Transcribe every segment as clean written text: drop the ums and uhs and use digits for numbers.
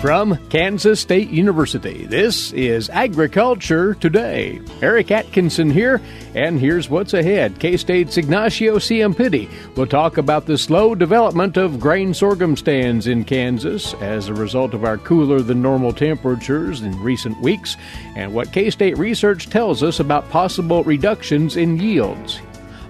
From Kansas State University, this is Agriculture Today. Eric Atkinson here, and here's what's ahead. K-State's Ignacio Ciampitti will talk about the slow development of grain sorghum stands in Kansas as a result of our cooler-than-normal temperatures in recent weeks, and what K-State research tells us about possible reductions in yields.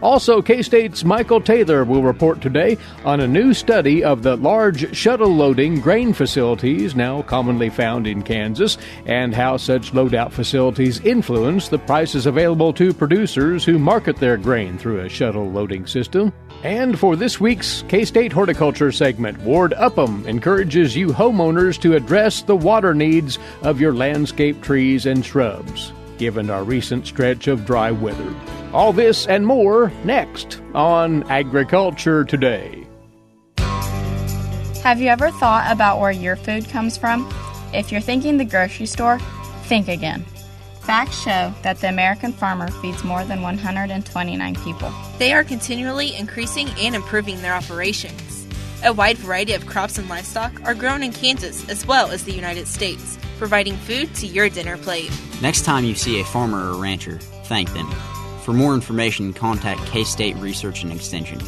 Also, K-State's Mykel Taylor will report today on a new study of the large shuttle loading grain facilities now commonly found in Kansas and how such loadout facilities influence the prices available to producers who market their grain through a shuttle loading system. And for this week's K-State Horticulture segment, Ward Upham encourages you homeowners to address the water needs of your landscape trees and shrubs, given our recent stretch of dry weather. All this and more next on Agriculture Today. Have you ever thought about where your food comes from? If you're thinking the grocery store, think again. Facts show that the American farmer feeds more than 129 people. They are continually increasing and improving their operations. A wide variety of crops and livestock are grown in Kansas as well as the United States, providing food to your dinner plate. Next time you see a farmer or rancher, thank them. For more information, contact K-State Research and Extension.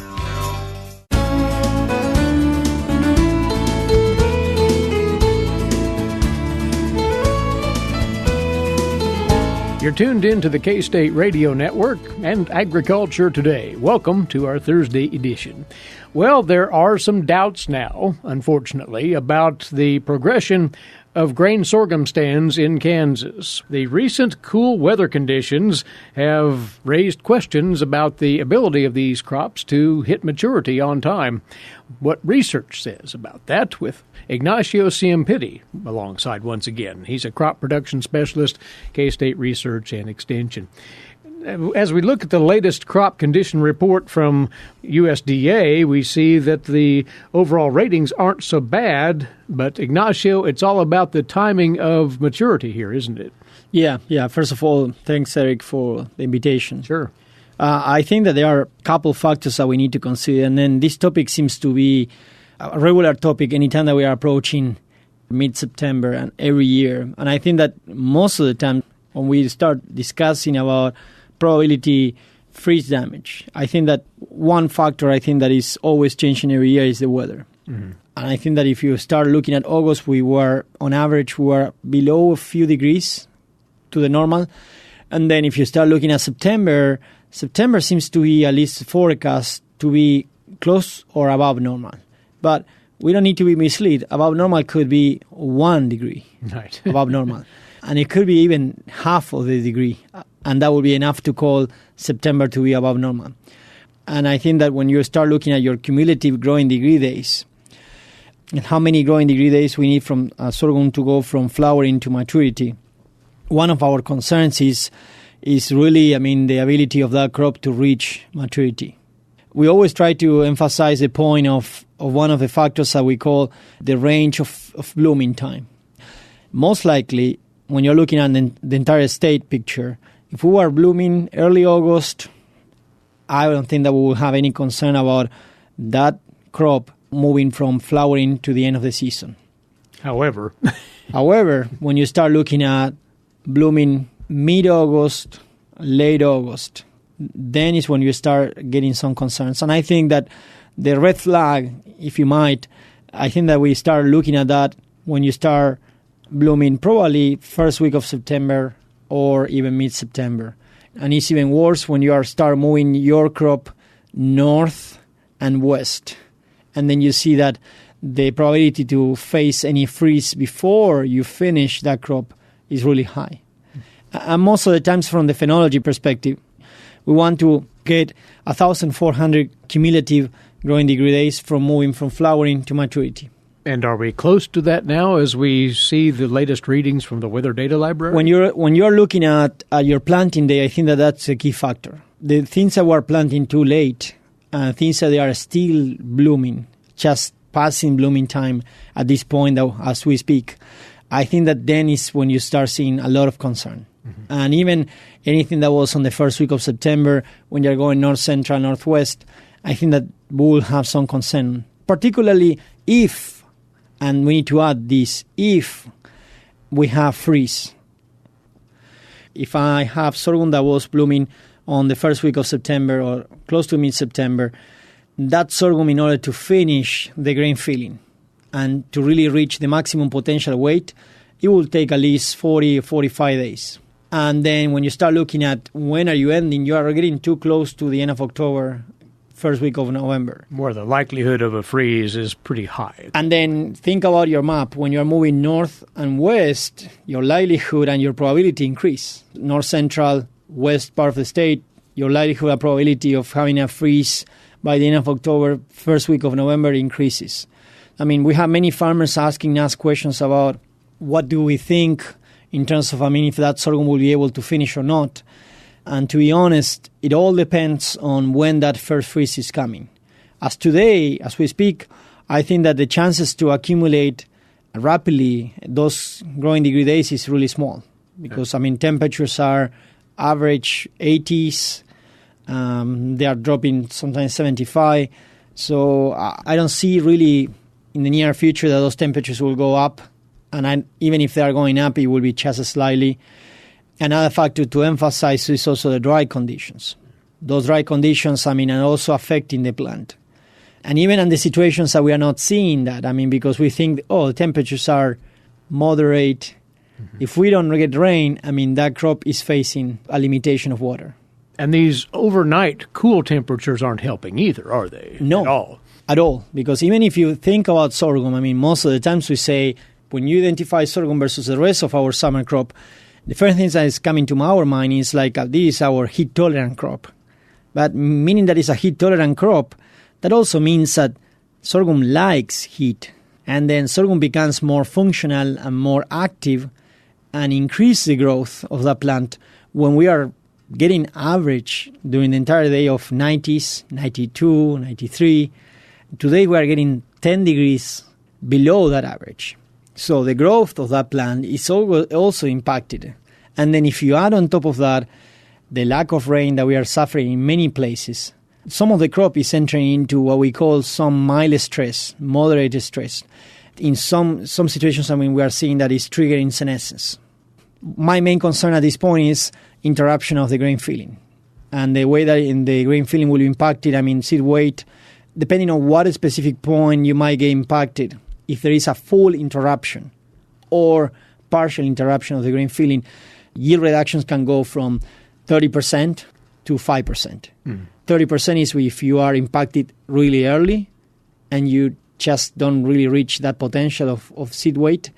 You're tuned in to the K-State Radio Network and Agriculture Today. Welcome to our Thursday edition. Well, there are some doubts now, unfortunately, about the progression of grain sorghum stands in Kansas. The recent cool weather conditions have raised questions about the ability of these crops to hit maturity on time. What research says about that with Ignacio Ciampitti alongside once again. He's a crop production specialist, K-State Research and Extension. As we look at the latest crop condition report from USDA, we see that the overall ratings aren't so bad. But, Ignacio, it's all about the timing of maturity here, isn't it? Yeah. First of all, thanks, Eric, for the invitation. Sure. I think that there are a couple of factors that we need to consider. And then this topic seems to be a regular topic anytime that we are approaching mid-September and every year. And I think that most of the time when we start discussing about probability freeze damage, I think that one factor that is always changing every year is the weather. Mm-hmm. And I think that if you start looking at August, on average, we were below a few degrees to the normal. And then if you start looking at September seems to be at least forecast to be close or above normal. But we don't need to be misled. Above normal could be 1 degree right. above normal. And it could be even half of the degree. And that would be enough to call September to be above normal. And I think that when you start looking at your cumulative growing degree days, and how many growing degree days we need from sorghum to go from flowering to maturity, one of our concerns is really, the ability of that crop to reach maturity. We always try to emphasize the point of one of the factors that we call the range of blooming time. Most likely, when you're looking at the entire state picture, if we are blooming early August, I don't think that we will have any concern about that crop moving from flowering to the end of the season. However, when you start looking at blooming mid-August, late August, then is when you start getting some concerns. And I think that the red flag, if you might, I think that we start looking at that when you start blooming probably first week of September or even mid-September. And it's even worse when you start moving your crop north and west. And then you see that the probability to face any freeze before you finish that crop is really high. And most of the times from the phenology perspective, we want to get 1,400 cumulative growing degree days from moving from flowering to maturity. And are we close to that now as we see the latest readings from the Weather Data Library? When you're looking at your planting day, I think that's a key factor. The things that we're planting too late, things that they are still blooming, just passing blooming time at this point as we speak, I think that then is when you start seeing a lot of concern. Mm-hmm. And even anything that was on the first week of September, when you're going north central, northwest, I think that we will have some concern, particularly if And we need to add this if we have freeze. If I have sorghum that was blooming on the first week of September or close to mid-September, that sorghum, in order to finish the grain filling and to really reach the maximum potential weight, it will take at least 40 or 45 days. And then when you start looking at when are you ending, you are getting too close to the end of October, first week of November. Where the likelihood of a freeze is pretty high. And then think about your map. When you're moving north and west, your likelihood and your probability increase. North central, west part of the state, your likelihood and probability of having a freeze by the end of October, first week of November increases. I mean, we have many farmers asking us questions about what do we think in terms of, if that sorghum will be able to finish or not. And to be honest, it all depends on when that first freeze is coming. As today, as we speak, I think that the chances to accumulate rapidly those growing degree days is really small. Because, temperatures are average 80s. They are dropping sometimes 75. So I don't see really in the near future that those temperatures will go up. And even if they are going up, it will be just slightly. Another factor to emphasize is also the dry conditions. Those dry conditions, are also affecting the plant. And even in the situations that we are not seeing that, because we think, the temperatures are moderate. Mm-hmm. If we don't get rain, that crop is facing a limitation of water. And these overnight cool temperatures aren't helping either, are they? No, at all. Because even if you think about sorghum, most of the times we say, when you identify sorghum versus the rest of our summer crop, the first thing that is coming to our mind is like, this is our heat-tolerant crop. But meaning that it's a heat-tolerant crop, that also means that sorghum likes heat. And then sorghum becomes more functional and more active and increase the growth of the plant when we are getting average during the entire day of 90s, 92, 93. Today we are getting 10 degrees below that average. So the growth of that plant is also impacted. And then if you add on top of that the lack of rain that we are suffering in many places, some of the crop is entering into what we call some mild stress, moderate stress. In some situations, we are seeing that it's triggering senescence. My main concern at this point is interruption of the grain filling. And the way that in the grain filling will be impacted, seed weight, depending on what specific point you might get impacted. If there is a full interruption or partial interruption of the grain filling, yield reductions can go from 30% to 5%. 30% is if you are impacted really early and you just don't really reach that potential of seed weight,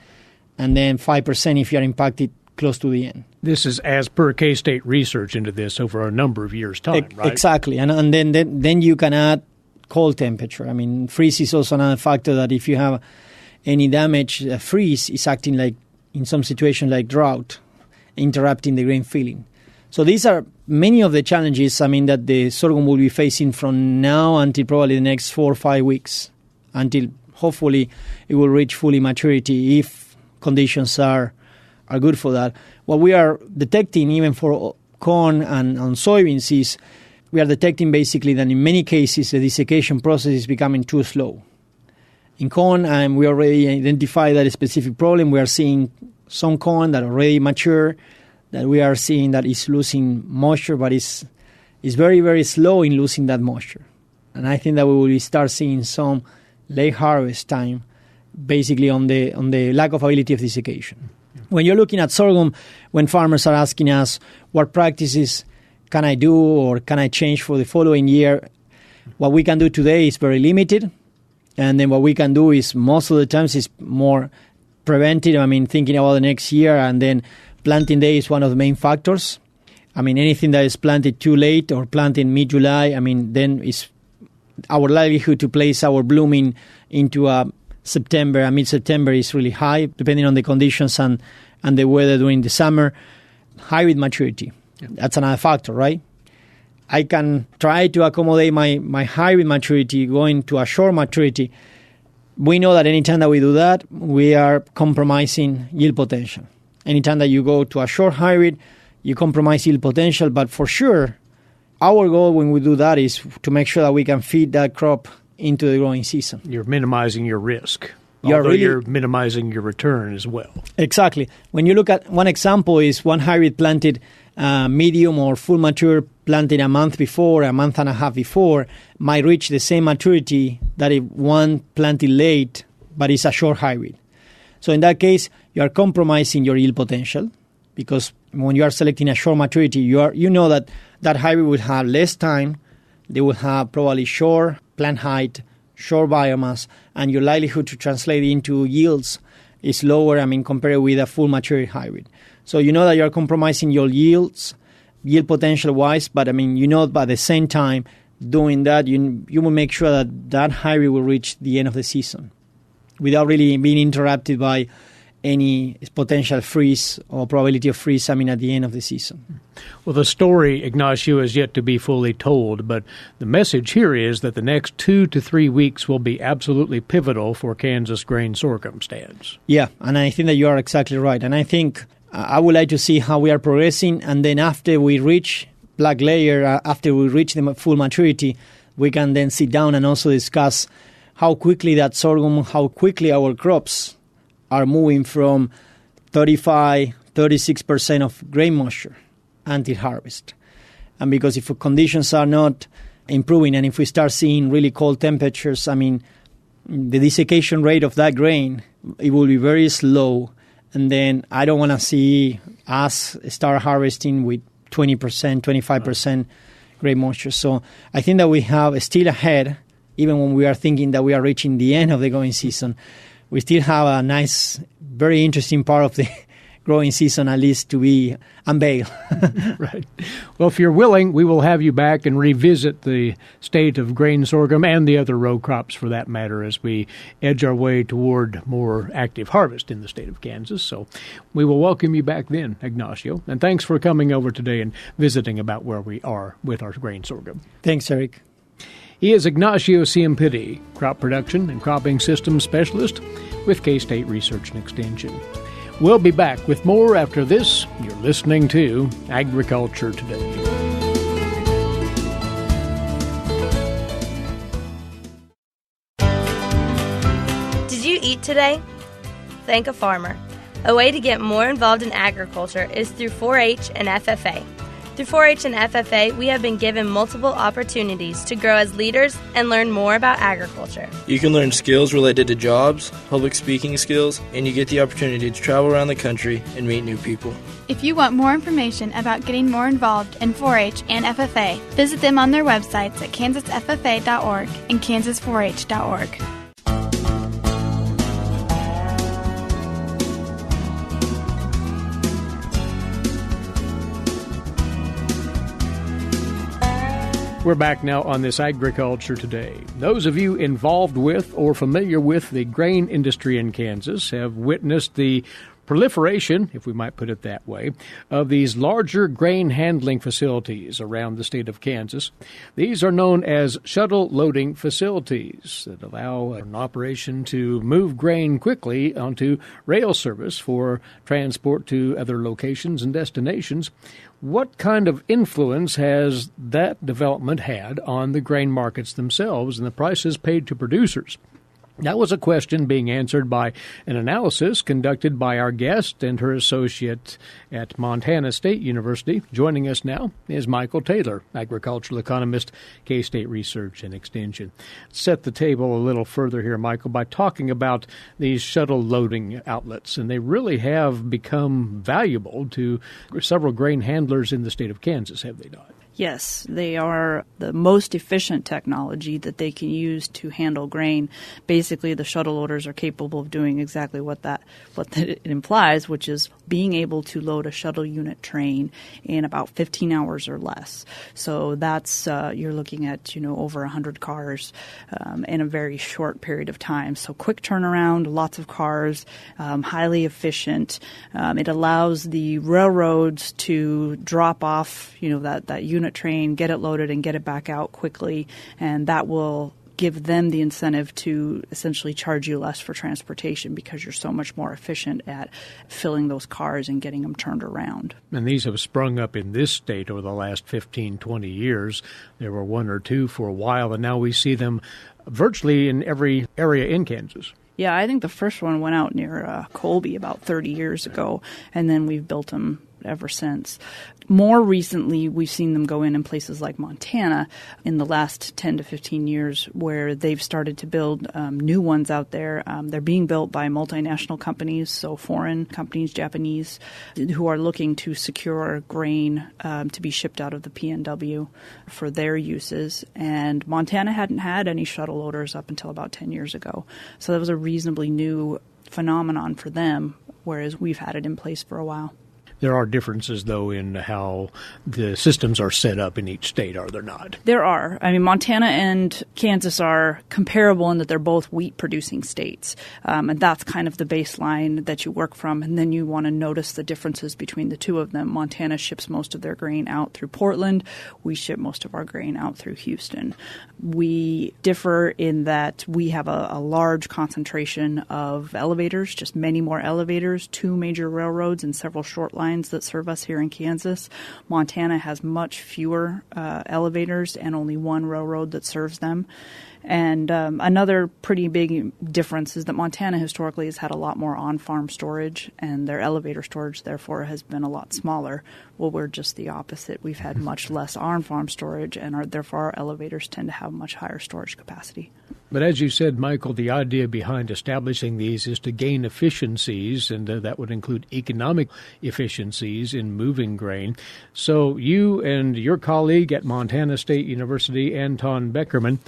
and then 5% if you are impacted close to the end. This is as per K-State research into this over a number of years' time, right? Exactly. And then you can add cold temperature. Freeze is also another factor that if you have any damage, freeze is acting like, in some situations, like drought, interrupting the grain filling. So these are many of the challenges, that the sorghum will be facing from now until probably the next 4 or 5 weeks, until hopefully it will reach fully maturity if conditions are good for that. What we are detecting even for corn and on soybeans is we are detecting basically that in many cases the desiccation process is becoming too slow. In corn, we already identified that specific problem. We are seeing some corn that already mature, that we are seeing that is losing moisture, but is very, very slow in losing that moisture. And I think that we will start seeing some late harvest time, basically on the lack of ability of desiccation. When you're looking at sorghum, when farmers are asking us what practices can I do or can I change for the following year, what we can do today is very limited. And then what we can do is most of the times is more preventive. Thinking about the next year, and then planting day is one of the main factors. Anything that is planted too late or planted mid-July, then is our likelihood to place our blooming into September and mid-September is really high, depending on the conditions and the weather during the summer. Hybrid maturity, that's another factor, right? I can try to accommodate my hybrid maturity going to a short maturity. We know that anytime that we do that, we are compromising yield potential. Anytime that you go to a short hybrid, you compromise yield potential. But for sure, our goal when we do that is to make sure that we can feed that crop into the growing season. You're minimizing your risk. you're minimizing your return as well. Exactly. When you look at one example is one hybrid planted medium or full mature planted a month before, a month and a half before, might reach the same maturity that if one planted late, but it's a short hybrid. So in that case, you are compromising your yield potential, because when you are selecting a short maturity, you know that hybrid will have less time, they will have probably short plant height, short biomass, and your likelihood to translate into yields is lower, compared with a full mature hybrid. So you know that you're compromising your yield potential-wise, but by the same time, doing that, you will make sure that hybrid will reach the end of the season without really being interrupted by any potential freeze or probability of freeze, at the end of the season. Well, the story, Ignacio, is yet to be fully told, but the message here is that the next 2 to 3 weeks will be absolutely pivotal for Kansas grain sorghum stands. Yeah, and I think that you are exactly right. And I think I would like to see how we are progressing, and then after we reach black layer, after we reach the full maturity, we can then sit down and also discuss how quickly that sorghum, how quickly our crops are moving from 36% of grain moisture until harvest. And because if conditions are not improving, and if we start seeing really cold temperatures, the desiccation rate of that grain, it will be very slow. And then I don't want to see us start harvesting with 20%, 25% grain moisture. So I think that we have still ahead, even when we are thinking that we are reaching the end of the growing season, we still have a nice, very interesting part of the growing season, at least, to be unveiled. Right. Well, if you're willing, we will have you back and revisit the state of grain sorghum and the other row crops, for that matter, as we edge our way toward more active harvest in the state of Kansas. So we will welcome you back then, Ignacio. And thanks for coming over today and visiting about where we are with our grain sorghum. Thanks, Eric. He is Ignacio Ciampitti, crop production and cropping systems specialist with K-State Research and Extension. We'll be back with more after this. You're listening to Agriculture Today. Did you eat today? Thank a farmer. A way to get more involved in agriculture is through 4-H and FFA. Through 4-H and FFA, we have been given multiple opportunities to grow as leaders and learn more about agriculture. You can learn skills related to jobs, public speaking skills, and you get the opportunity to travel around the country and meet new people. If you want more information about getting more involved in 4-H and FFA, visit them on their websites at kansasffa.org and kansas4h.org. We're back now on this Agriculture Today. Those of you involved with or familiar with the grain industry in Kansas have witnessed the proliferation, if we might put it that way, of these larger grain handling facilities around the state of Kansas. These are known as shuttle loading facilities that allow an operation to move grain quickly onto rail service for transport to other locations and destinations. What kind of influence has that development had on the grain markets themselves and the prices paid to producers? That was a question being answered by an analysis conducted by our guest and her associate at Montana State University. Joining us now is Mykel Taylor, agricultural economist, K-State Research and Extension. Set the table a little further here, Mykel, by talking about these shuttle loading outlets, and they really have become valuable to several grain handlers in the state of Kansas, have they not? Yes, they are the most efficient technology that they can use to handle grain. Basically, the shuttle loaders are capable of doing exactly what it implies, which is being able to load a shuttle unit train in about 15 hours or less. So that's you're looking at over 100 cars in a very short period of time. So quick turnaround, lots of cars, highly efficient. It allows the railroads to drop off that unit train, get it loaded, and get it back out quickly, and that will give them the incentive to essentially charge you less for transportation because you're so much more efficient at filling those cars and getting them turned around. And these have sprung up in this state over the last 15, 20 years. There were one or two for a while, and now we see them virtually in every area in Kansas. Yeah, I think the first one went out near Colby about 30 years ago, and then we've built them ever since. More recently, we've seen them go in places like Montana in the last 10 to 15 years, where they've started to build new ones out there. They're being built by multinational companies, so foreign companies, Japanese, who are looking to secure grain to be shipped out of the PNW for their uses. And Montana hadn't had any shuttle loaders up until about 10 years ago. So that was a reasonably new phenomenon for them, whereas we've had it in place for a while. There are differences, though, in how the systems are set up in each state, are there not? There are. I mean, Montana and Kansas are comparable in that they're both wheat-producing states. And that's kind of the baseline that you work from. And then you want to notice the differences between the two of them. Montana ships most of their grain out through Portland. We ship most of our grain out through Houston. We differ in that we have a large concentration of elevators, just many more elevators, 2 major railroads and several short lines that serve us here in Kansas. Montana has much fewer elevators and only 1 railroad that serves them. And another pretty big difference is that Montana historically has had a lot more on-farm storage, and their elevator storage, therefore, has been a lot smaller. Well, we're just the opposite. We've had much less on-farm storage, and therefore our elevators tend to have much higher storage capacity. But as you said, Mykel, the idea behind establishing these is to gain efficiencies, and that would include economic efficiencies in moving grain. So you and your colleague at Montana State University, Anton Beckerman,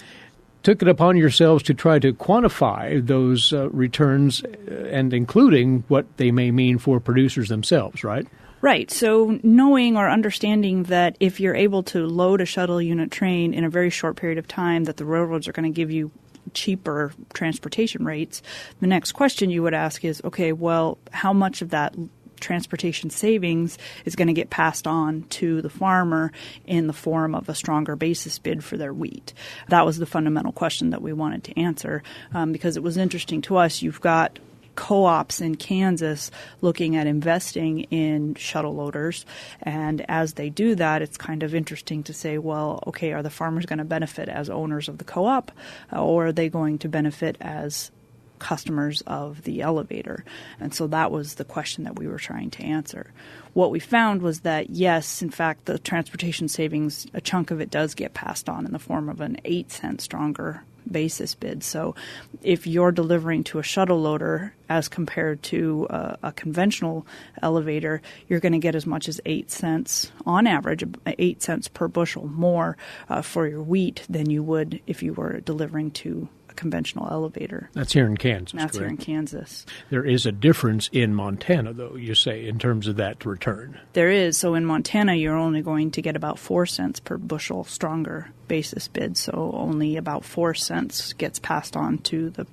took it upon yourselves to try to quantify those returns, and including what they may mean for producers themselves, right? Right. So knowing or understanding that if you're able to load a shuttle unit train in a very short period of time, that the railroads are going to give you cheaper transportation rates, the next question you would ask is, okay, well, how much of that transportation savings is going to get passed on to the farmer in the form of a stronger basis bid for their wheat? That was the fundamental question that we wanted to answer, because it was interesting to us. You've got co-ops in Kansas looking at investing in shuttle loaders, and as they do that, it's kind of interesting to say, well, okay, are the farmers going to benefit as owners of the co-op, or are they going to benefit as customers of the elevator? And so that was the question that we were trying to answer. What we found was that, yes, in fact, the transportation savings, a chunk of it does get passed on in the form of an 8-cent stronger basis bid. So if you're delivering to a shuttle loader as compared to a conventional elevator, you're going to get as much as 8 cents on average, 8 cents per bushel more for your wheat than you would if you were delivering to conventional elevator. That's here in Kansas, That's correct? Here in Kansas. There is a difference in Montana, though, you say, in terms of that return. There is. So in Montana, you're only going to get about 4 cents per bushel stronger basis bid. So only about 4 cents gets passed on to the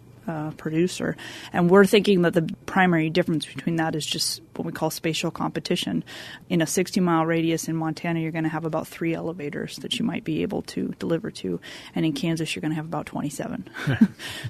producer. And we're thinking that the primary difference between that is just what we call spatial competition. In a 60-mile radius in Montana, you're going to have about 3 elevators that you might be able to deliver to. And in Kansas, you're going to have about 27.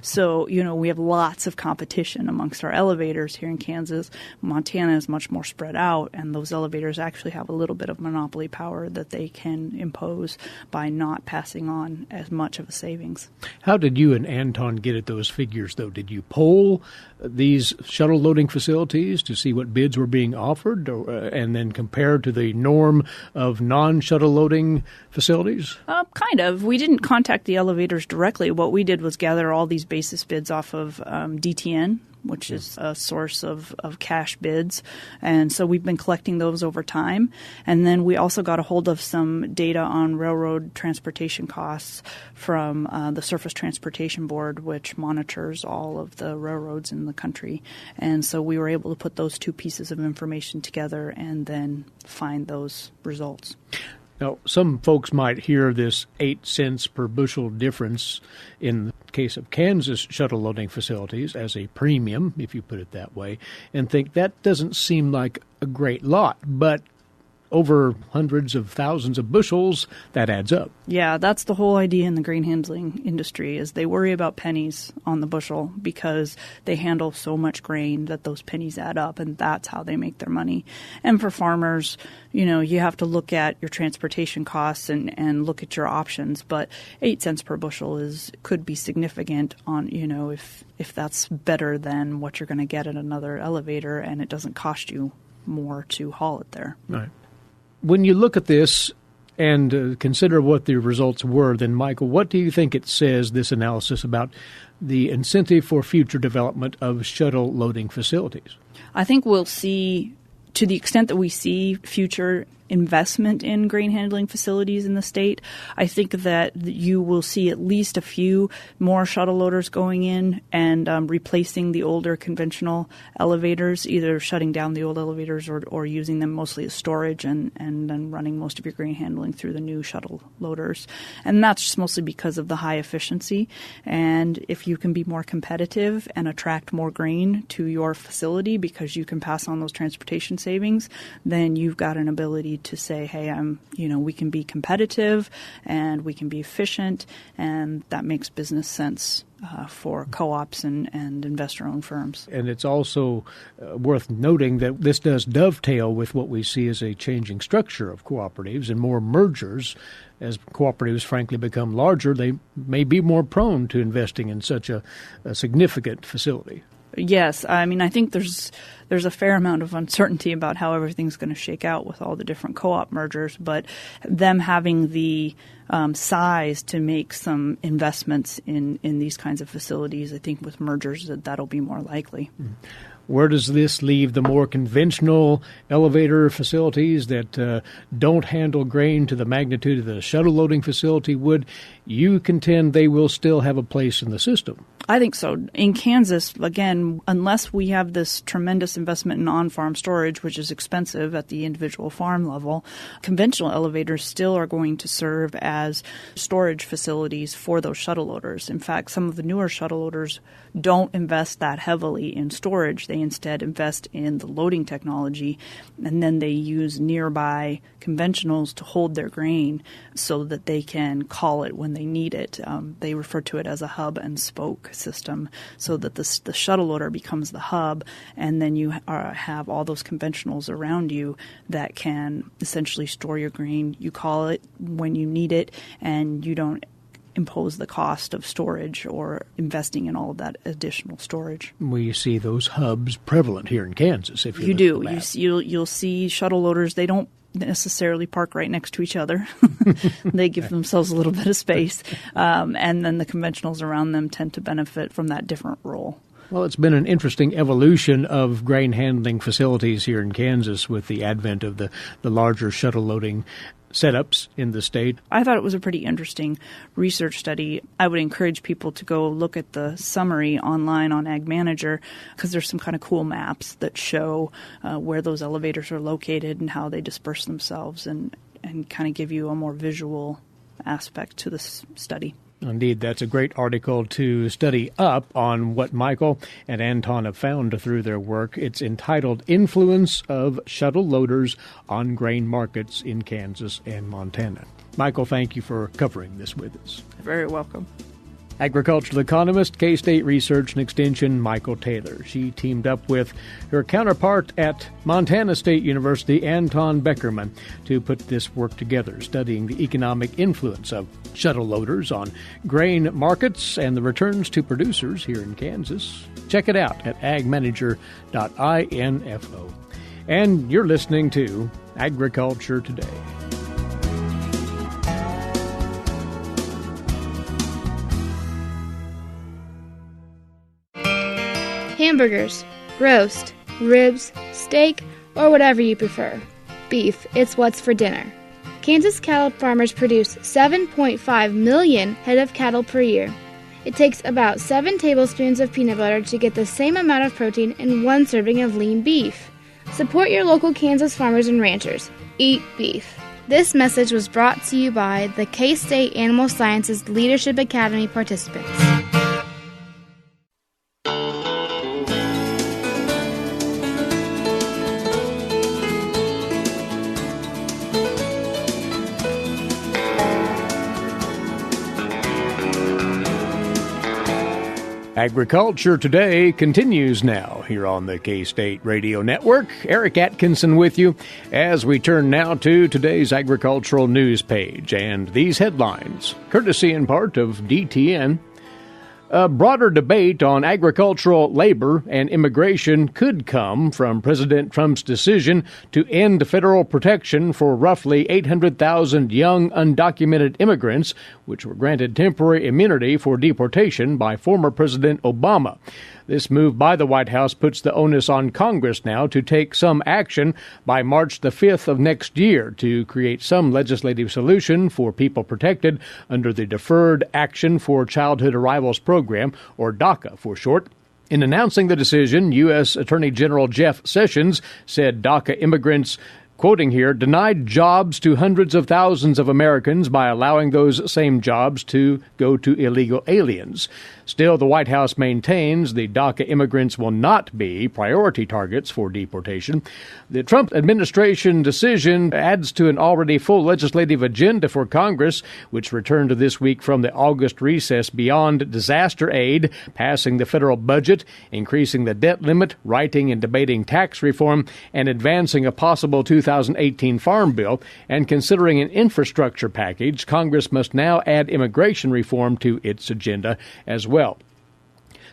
So, we have lots of competition amongst our elevators here in Kansas. Montana is much more spread out, and those elevators actually have a little bit of monopoly power that they can impose by not passing on as much of a savings. How did you and Anton get at those figures, though? Did you poll these shuttle loading facilities to see what bids were being offered, and then compare to the norm of non-shuttle loading facilities? Kind of. We didn't contact the elevators directly. What we did was gather all these basis bids off of DTN, which is a source of cash bids. And so we've been collecting those over time. And then we also got a hold of some data on railroad transportation costs from the Surface Transportation Board, which monitors all of the railroads in the country. And so we were able to put those 2 pieces of information together and then find those results. Now, some folks might hear this 8 cents per bushel difference in the case of Kansas shuttle loading facilities as a premium, if you put it that way, and think that doesn't seem like a great lot. But over hundreds of thousands of bushels, that adds up. Yeah, that's the whole idea in the grain handling industry is they worry about pennies on the bushel because they handle so much grain that those pennies add up, and that's how they make their money. And for farmers, you have to look at your transportation costs and look at your options, but 8 cents per bushel could be significant on, if that's better than what you're going to get at another elevator and it doesn't cost you more to haul it there. Right. When you look at this and consider what the results were, then, Mykel, what do you think it says, this analysis, about the incentive for future development of shuttle loading facilities? I think we'll see, to the extent that we see future investment in grain handling facilities in the state, I think that you will see at least a few more shuttle loaders going in and replacing the older conventional elevators, either shutting down the old elevators or using them mostly as storage and then running most of your grain handling through the new shuttle loaders. And that's just mostly because of the high efficiency. And if you can be more competitive and attract more grain to your facility because you can pass on those transportation savings, then you've got an ability to say, hey, we can be competitive and we can be efficient, and that makes business sense for co-ops and investor-owned firms. And it's also worth noting that this does dovetail with what we see as a changing structure of cooperatives and more mergers. As cooperatives, frankly, become larger, they may be more prone to investing in such a significant facility. Yes, I think there's a fair amount of uncertainty about how everything's going to shake out with all the different co-op mergers, but them having the size to make some investments in these kinds of facilities, I think with mergers that'll be more likely. Mm-hmm. Where does this leave the more conventional elevator facilities that don't handle grain to the magnitude of the shuttle loading facility? Would you contend they will still have a place in the system? I think so. In Kansas, again, unless we have this tremendous investment in on-farm storage, which is expensive at the individual farm level, conventional elevators still are going to serve as storage facilities for those shuttle loaders. In fact, some of the newer shuttle loaders don't invest that heavily in storage. They instead invest in the loading technology, and then they use nearby conventionals to hold their grain so that they can call it when they need it. They refer to it as a hub and spoke system, so that the shuttle loader becomes the hub, and then you have all those conventionals around you that can essentially store your grain. You call it when you need it, and you don't impose the cost of storage or investing in all of that additional storage. We see those hubs prevalent here in Kansas. If you do, you'll see shuttle loaders. They don't necessarily park right next to each other. They give themselves a little bit of space, and then the conventionals around them tend to benefit from that different role. Well, it's been an interesting evolution of grain handling facilities here in Kansas with the advent of the larger shuttle loading setups in the state. I thought it was a pretty interesting research study. I would encourage people to go look at the summary online on Ag Manager, because there's some kind of cool maps that show where those elevators are located and how they disperse themselves, and kind of give you a more visual aspect to this study. Indeed, that's a great article to study up on what Mykel and Anton have found through their work. It's entitled Influence of Shuttle Loaders on Grain Markets in Kansas and Montana. Mykel, thank you for covering this with us. You're very welcome. Agricultural economist, K-State Research and Extension, Mykel Taylor. She teamed up with her counterpart at Montana State University, Anton Beckerman, to put this work together, studying the economic influence of shuttle loaders on grain markets and the returns to producers here in Kansas. Check it out at agmanager.info. And you're listening to Agriculture Today. Hamburgers, roast, ribs, steak, or whatever you prefer. Beef, it's what's for dinner. Kansas cattle farmers produce 7.5 million head of cattle per year. It takes about 7 tablespoons of peanut butter to get the same amount of protein in 1 serving of lean beef. Support your local Kansas farmers and ranchers. Eat beef. This message was brought to you by the K-State Animal Sciences Leadership Academy participants. Agriculture Today continues now here on the K-State Radio Network. Eric Atkinson with you as we turn now to today's agricultural news page and these headlines, courtesy in part of DTN. A broader debate on agricultural labor and immigration could come from President Trump's decision to end federal protection for roughly 800,000 young undocumented immigrants, which were granted temporary immunity for deportation by former President Obama. This move by the White House puts the onus on Congress now to take some action by March the 5th of next year to create some legislative solution for people protected under the Deferred Action for Childhood Arrivals Program, or DACA for short. In announcing the decision, U.S. Attorney General Jeff Sessions said DACA immigrants, quoting here, denied jobs to hundreds of thousands of Americans by allowing those same jobs to go to illegal aliens. Still, the White House maintains the DACA immigrants will not be priority targets for deportation. The Trump administration decision adds to an already full legislative agenda for Congress, which returned this week from the August recess beyond disaster aid, passing the federal budget, increasing the debt limit, writing and debating tax reform, and advancing a possible 2018 farm bill, and considering an infrastructure package. Congress must now add immigration reform to its agenda as well.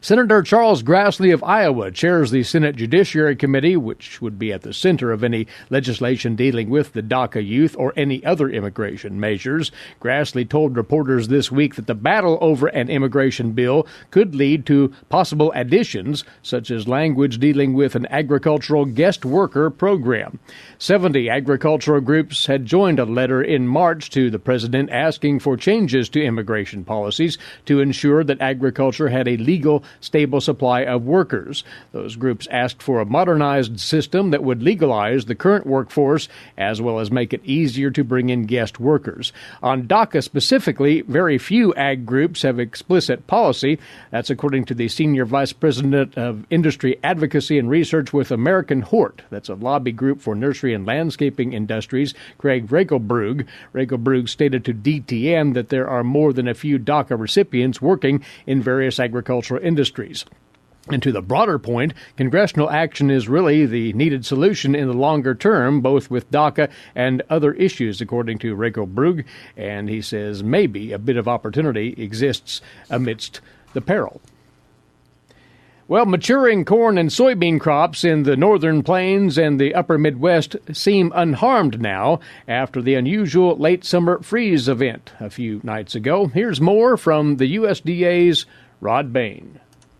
Senator Charles Grassley of Iowa chairs the Senate Judiciary Committee, which would be at the center of any legislation dealing with the DACA youth or any other immigration measures. Grassley told reporters this week that the battle over an immigration bill could lead to possible additions, such as language dealing with an agricultural guest worker program. 70 agricultural groups had joined a letter in March to the president asking for changes to immigration policies to ensure that agriculture had a legal, stable supply of workers. Those groups asked for a modernized system that would legalize the current workforce as well as make it easier to bring in guest workers. On DACA specifically, very few ag groups have explicit policy. That's according to the Senior Vice President of Industry Advocacy and Research with American Hort. That's a lobby group for nursery and landscaping industries, Craig Regelbrug. Regelbrug stated to DTN that there are more than a few DACA recipients working in various agricultural industries. And to the broader point, congressional action is really the needed solution in the longer term, both with DACA and other issues, according to Regelbrug. And he says maybe a bit of opportunity exists amidst the peril. Well, maturing corn and soybean crops in the northern plains and the upper Midwest seem unharmed now after the unusual late summer freeze event a few nights ago. Here's more from the USDA's Rod Bain.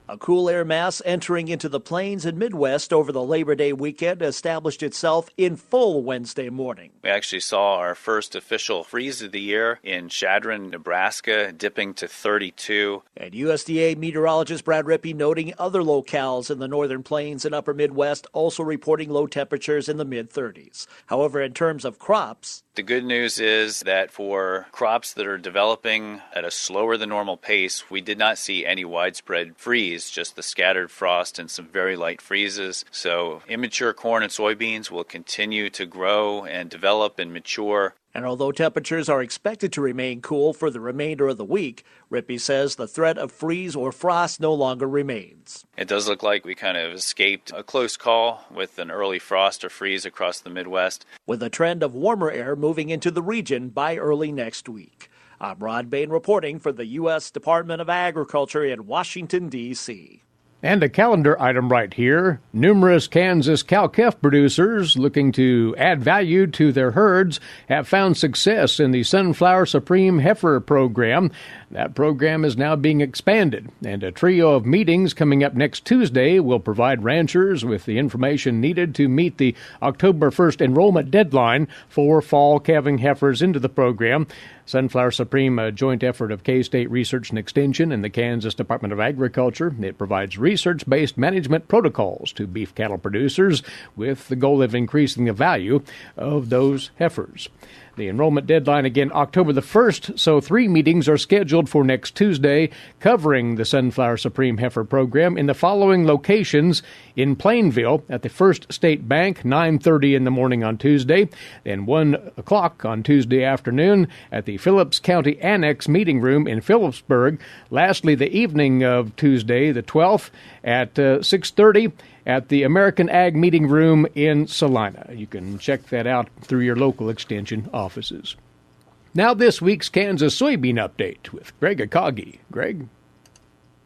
A cool air mass entering into the plains and Midwest over the Labor Day weekend established itself in full Wednesday morning. We actually saw our first official freeze of the year in Chadron, Nebraska, dipping to 32. And USDA meteorologist Brad Rippey noting other locales in the northern plains and upper Midwest also reporting low temperatures in the mid-30s. However, in terms of crops, the good news is that for crops that are developing at a slower than normal pace, we did not see any widespread freeze, just the scattered frost and some very light freezes. So immature corn and soybeans will continue to grow and develop and mature. And although temperatures are expected to remain cool for the remainder of the week, Rippey says the threat of freeze or frost no longer remains. It does look like we kind of escaped a close call with an early frost or freeze across the Midwest, with a trend of warmer air moving into the region by early next week. I'm Rod Bain reporting for the U.S. Department of Agriculture in Washington, D.C. And a calendar item right here. Numerous Kansas cow-calf producers looking to add value to their herds have found success in the Sunflower Supreme Heifer program. That program is now being expanded, and a trio of meetings coming up next Tuesday will provide ranchers with the information needed to meet the October 1st enrollment deadline for fall calving heifers into the program. Sunflower Supreme, a joint effort of K-State Research and Extension and the Kansas Department of Agriculture. It provides research-based management protocols to beef cattle producers with the goal of increasing the value of those heifers. The enrollment deadline again, October the 1st, so 3 meetings are scheduled for next Tuesday covering the Sunflower Supreme Heifer Program in the following locations: in Plainville at the First State Bank, 9:30 in the morning on Tuesday, then 1 o'clock on Tuesday afternoon at the Phillips County Annex Meeting Room in Phillipsburg. Lastly, the evening of Tuesday, the 12th, at 6:30 at the American Ag Meeting Room in Salina. You can check that out through your local extension offices. Now this week's Kansas Soybean Update with Greg Akagi. Greg?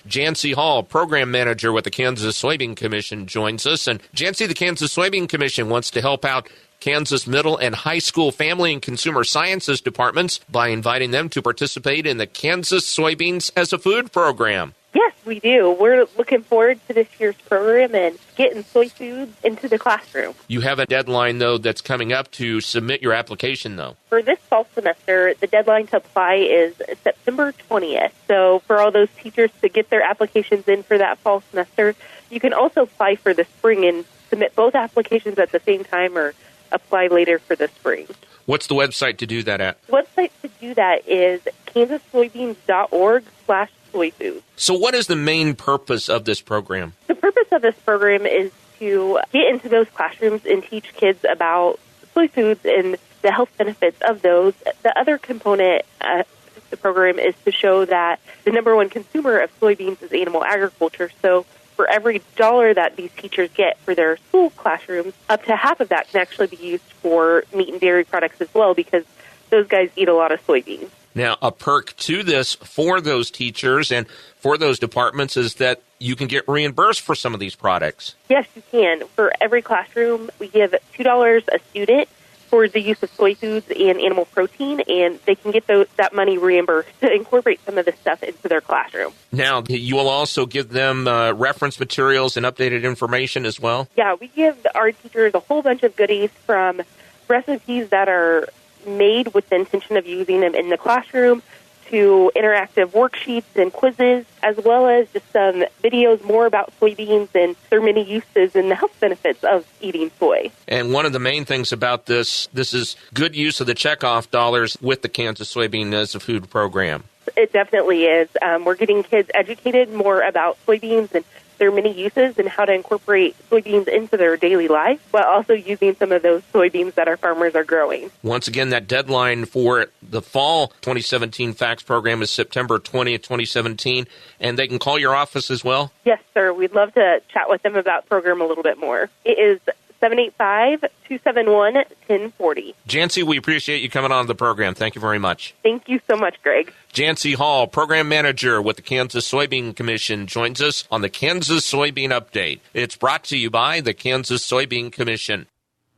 Jancy Hall, Program Manager with the Kansas Soybean Commission, joins us. And Jancy, the Kansas Soybean Commission wants to help out Kansas middle and high school family and consumer sciences departments by inviting them to participate in the Kansas Soybeans as a Food program. Yes, we do. We're looking forward to this year's program and getting soy foods into the classroom. You have a deadline, though, that's coming up to submit your application, though. For this fall semester, the deadline to apply is September 20th. So for all those teachers to get their applications in for that fall semester, you can also apply for the spring and submit both applications at the same time or apply later for the spring. What's the website to do that at? The website to do that is kansassoybeans.org/soy foods. So what is the main purpose of this program? The purpose of this program is to get into those classrooms and teach kids about soy foods and the health benefits of those. The other component of the program is to show that the number one consumer of soybeans is animal agriculture. So for every dollar that these teachers get for their school classrooms, up to half of that can actually be used for meat and dairy products as well, because those guys eat a lot of soybeans. Now, a perk to this for those teachers and for those departments is that you can get reimbursed for some of these products. Yes, you can. For every classroom, we give $2 a student for the use of soy foods and animal protein, and they can get that money reimbursed to incorporate some of this stuff into their classroom. Now, you will also give them reference materials and updated information as well? Yeah, we give our teachers a whole bunch of goodies, from recipes that are made with the intention of using them in the classroom to interactive worksheets and quizzes, as well as just some videos more about soybeans and their many uses and the health benefits of eating soy. And one of the main things about this is good use of the checkoff dollars with the Kansas Soybean as a Food program. It definitely is. We're getting kids educated more about soybeans and their many uses and how to incorporate soybeans into their daily life, while also using some of those soybeans that our farmers are growing. Once again, that deadline for the fall 2017 FACTS program is September 20th, 2017, and they can call your office as well? Yes, sir. We'd love to chat with them about the program a little bit more. It is 785-271-1040. Jancy, we appreciate you coming on the program. Thank you very much. Thank you so much, Greg. Jancy Hall, Program Manager with the Kansas Soybean Commission, joins us on the Kansas Soybean Update. It's brought to you by the Kansas Soybean Commission.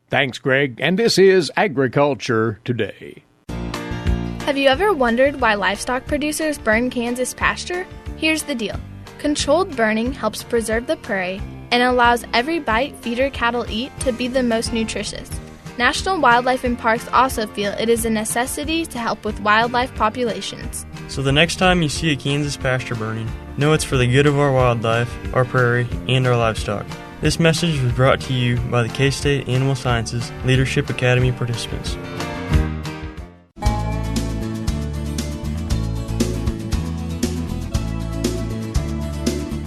Thanks, Greg. And this is Agriculture Today. Have you ever wondered why livestock producers burn Kansas pasture? Here's the deal. Controlled burning helps preserve the prairie and allows every bite feeder cattle eat to be the most nutritious. National Wildlife and Parks also feel it is a necessity to help with wildlife populations. So the next time you see a Kansas pasture burning, know it's for the good of our wildlife, our prairie, and our livestock. This message was brought to you by the K-State Animal Sciences Leadership Academy participants.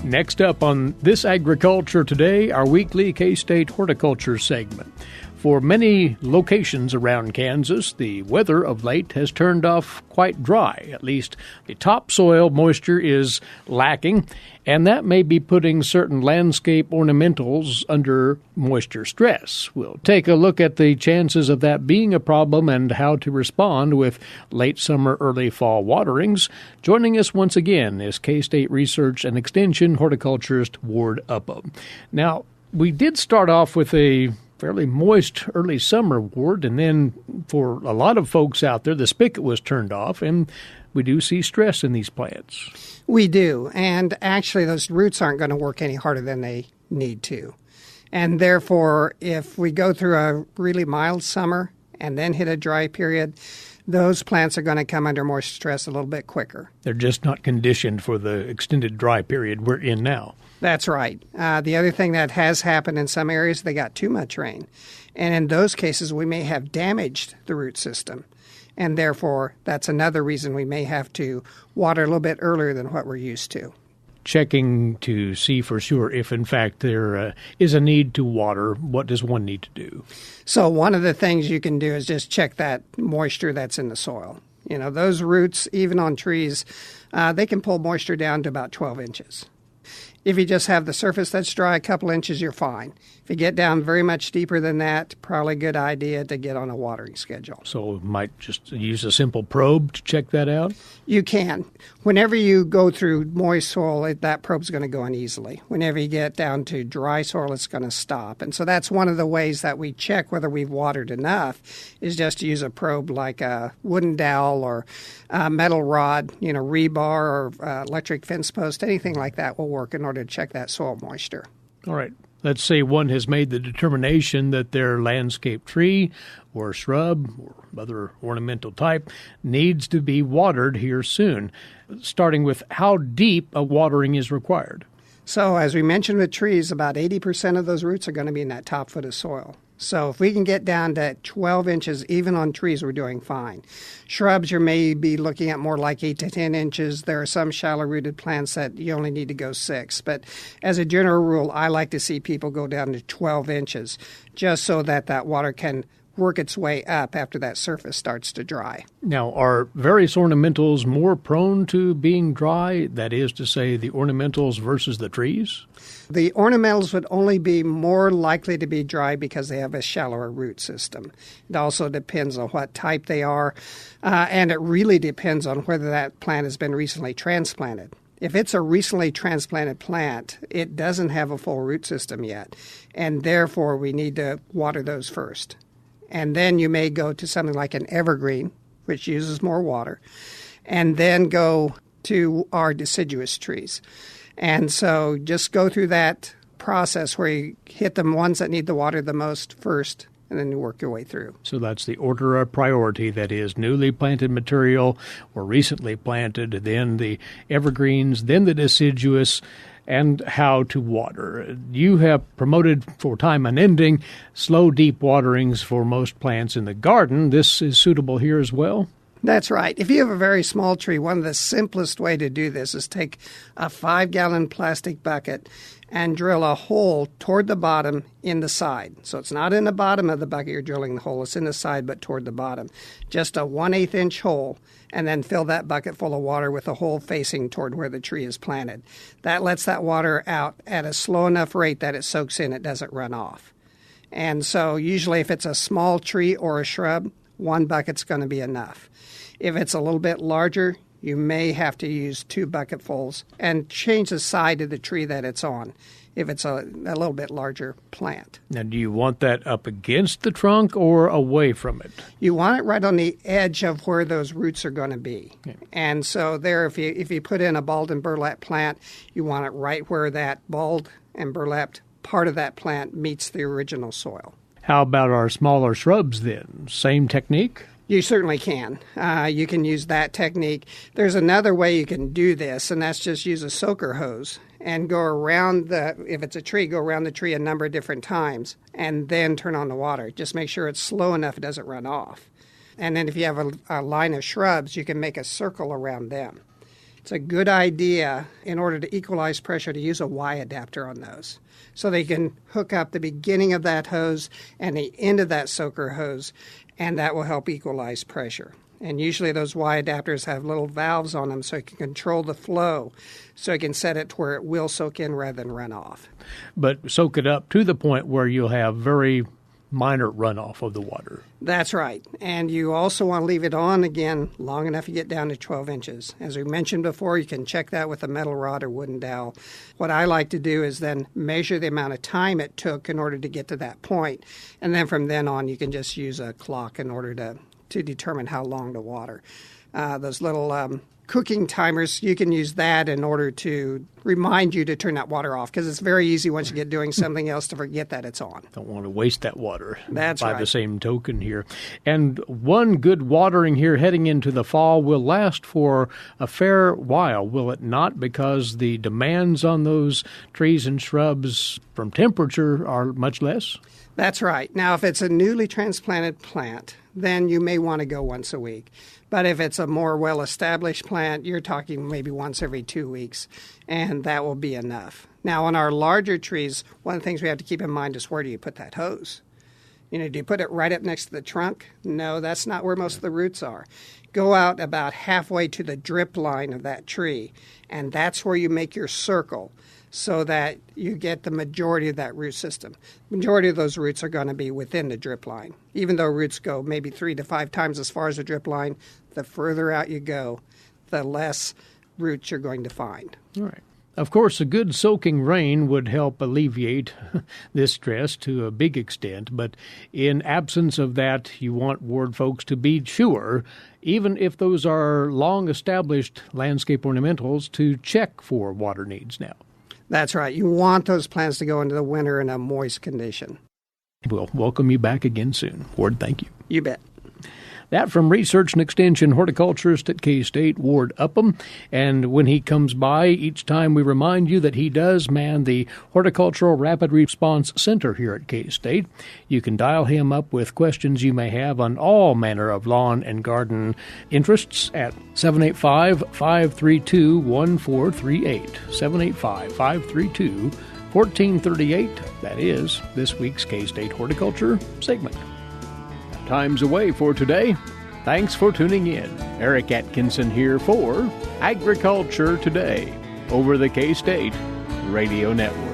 Next up on This Agriculture Today, our weekly K-State horticulture segment. For many locations around Kansas, the weather of late has turned off quite dry. At least the topsoil moisture is lacking, and that may be putting certain landscape ornamentals under moisture stress. We'll take a look at the chances of that being a problem and how to respond with late summer, early fall waterings. Joining us once again is K-State Research and Extension horticulturist Ward Upham. Now, we did start off with a fairly moist early summer, Ward, and then for a lot of folks out there, the spigot was turned off, and we do see stress in these plants. We do, and actually those roots aren't going to work any harder than they need to. And therefore, if we go through a really mild summer and then hit a dry period, those plants are going to come under more stress a little bit quicker. They're just not conditioned for the extended dry period we're in now. That's right. The other thing that has happened in some areas, they got too much rain. And in those cases, we may have damaged the root system. And therefore, that's another reason we may have to water a little bit earlier than what we're used to. Checking to see for sure if, in fact, there is a need to water. What does one need to do? So one of the things you can do is just check that moisture that's in the soil. You know, those roots, even on trees, they can pull moisture down to about 12 inches. If you just have the surface that's dry, a couple inches, you're fine. If you get down very much deeper than that, probably a good idea to get on a watering schedule. So might just use a simple probe to check that out? You can. Whenever you go through moist soil, that probe's going to go in easily. Whenever you get down to dry soil, it's going to stop. And so that's one of the ways that we check whether we've watered enough, is just to use a probe like a wooden dowel or a metal rod, rebar or electric fence post, anything like that will work in order to check that soil moisture. All right. Let's say one has made the determination that their landscape tree or shrub or other ornamental type needs to be watered here soon, starting with how deep a watering is required. So as we mentioned with trees, about 80% of those roots are going to be in that top foot of soil. So if we can get down to 12 inches, even on trees, we're doing fine. Shrubs, you may be looking at more like 8 to 10 inches. There are some shallow-rooted plants that you only need to go 6. But as a general rule, I like to see people go down to 12 inches just so that that water can work its way up after that surface starts to dry. Now, are various ornamentals more prone to being dry? That is to say, the ornamentals versus the trees? The ornamentals would only be more likely to be dry because they have a shallower root system. It also depends on what type they are, and it really depends on whether that plant has been recently transplanted. If it's a recently transplanted plant, it doesn't have a full root system yet, and therefore we need to water those first. And then you may go to something like an evergreen, which uses more water, and then go to our deciduous trees. And so just go through that process where you hit the ones that need the water the most first, and then you work your way through. So that's the order of priority, that is newly planted material or recently planted, then the evergreens, then the deciduous, and how to water. You have promoted for time unending slow, deep waterings for most plants in the garden. This is suitable here as well? That's right. If you have a very small tree, one of the simplest way to do this is take a 5-gallon plastic bucket and drill a hole toward the bottom in the side. So it's not in the bottom of the bucket you're drilling the hole. It's in the side but toward the bottom. Just a 1/8 inch hole, and then fill that bucket full of water with the hole facing toward where the tree is planted. That lets that water out at a slow enough rate that it soaks in, it doesn't run off. And so usually if it's a small tree or a shrub, 1 bucket's going to be enough. If it's a little bit larger, you may have to use 2 bucketfuls and change the side of the tree that it's on if it's a little bit larger plant. Now, do you want that up against the trunk or away from it? You want it right on the edge of where those roots are going to be. Okay. And so there, if you put in a balled and burlap plant, you want it right where that balled and burlapped part of that plant meets the original soil. How about our smaller shrubs then? Same technique? You certainly can. You can use that technique. There's another way you can do this, and that's just use a soaker hose and go around if it's a tree, go around the tree a number of different times and then turn on the water. Just make sure it's slow enough it doesn't run off. And then if you have a line of shrubs, you can make a circle around them. It's a good idea in order to equalize pressure to use a Y adapter on those. So they can hook up the beginning of that hose and the end of that soaker hose, and that will help equalize pressure. And usually those Y adapters have little valves on them so you can control the flow, so you can set it to where it will soak in rather than run off. But soak it up to the point where you'll have very minor runoff of the water. That's right. And you also want to leave it on, again, long enough to get down to 12 inches. As we mentioned before, you can check that with a metal rod or wooden dowel. What I like to do is then measure the amount of time it took in order to get to that point. And then from then on, you can just use a clock in order to determine how long to water. Those little cooking timers, you can use that in order to remind you to turn that water off, because it's very easy once you get doing something else to forget that it's on. Don't want to waste that water. That's by right. the same token here. And one good watering here heading into the fall will last for a fair while, will it not? Because the demands on those trees and shrubs from temperature are much less? That's right. Now, if it's a newly transplanted plant, then you may want to go once a week. But if it's a more well-established plant, you're talking maybe once every 2 weeks, and that will be enough. Now, on our larger trees, one of the things we have to keep in mind is, where do you put that hose? Do you put it right up next to the trunk? No, that's not where most of the roots are. Go out about halfway to the drip line of that tree, and that's where you make your circle, so that you get the majority of that root system. The majority of those roots are going to be within the drip line. Even though roots go maybe 3 to 5 times as far as the drip line, the further out you go, the less roots you're going to find. All right. Of course, a good soaking rain would help alleviate this stress to a big extent, but in absence of that, you want Ward folks to be sure, even if those are long-established landscape ornamentals, to check for water needs now. That's right. You want those plants to go into the winter in a moist condition. We'll welcome you back again soon. Ward, thank you. You bet. That from Research and Extension horticulturist at K-State, Ward Upham. And when he comes by, each time we remind you that he does man the Horticultural Rapid Response Center here at K-State. You can dial him up with questions you may have on all manner of lawn and garden interests at 785-532-1438. 785-532-1438. That is this week's K-State Horticulture segment. Time's away for today. Thanks for tuning in. Eric Atkinson here for Agriculture Today over the K-State Radio Network.